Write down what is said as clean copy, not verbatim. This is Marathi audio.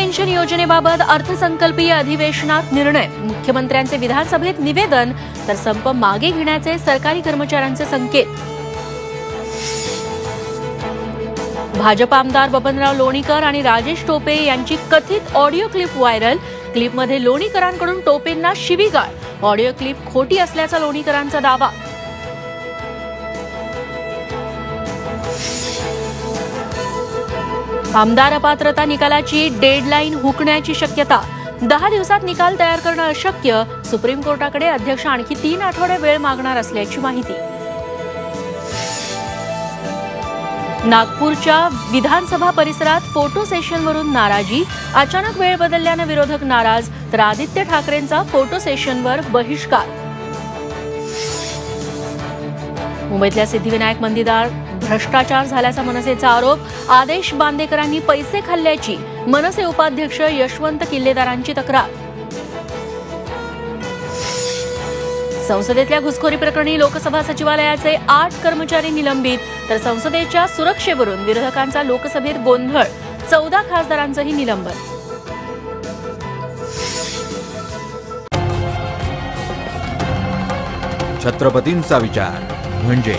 पेन्शन योजनेबाबत अर्थसंकल्पीय अधिवेशनात निर्णय, मुख्यमंत्र्यांचे विधानसभेत निवेदन, तर संप मागे घेण्याचे सरकारी कर्मचाऱ्यांचे संकेत. भाजप आमदार बबनराव लोणीकर आणि राजेश टोपे यांची कथित ऑडिओ क्लिप व्हायरल. क्लिपमध्ये लोणीकरांकडून टोपेंना शिवीगाळ. ऑडिओ क्लिप खोटी असल्याचा लोणीकरांचा दावा. आमदार अपात्रता निकालाची डेडलाईन हुकण्याची शक्यता. 10 दिवसात निकाल तयार करणं अशक्य. सुप्रीम कोर्टाकडे अध्यक्ष आणखी 3 आठवडे वेळ मागणार असल्याची माहिती. नागपूरच्या विधानसभा परिसरात फोटो सेशनवरून नाराजी. अचानक वेळ बदलल्यानं विरोधक नाराज, तर आदित्य ठाकरेंचा फोटो सेशनवर बहिष्कार. मुंबईतल्या सिद्धिविनायक मंदिरात भ्रष्टाचार झाल्याचा मनसेचा आरोप. आदेश बांदेकरांनी पैसे खाल्ल्याची मनसे उपाध्यक्ष यशवंत किल्लेदारांची तक्रार. संसदेतल्या घुसखोरी प्रकरणी लोकसभा सचिवालयाचे 8 कर्मचारी निलंबित, तर संसदेच्या सुरक्षेवरून विरोधकांचा लोकसभेत गोंधळ. 14 खासदारांचंही निलंबन. छत्रपतींचा विचार म्हणजे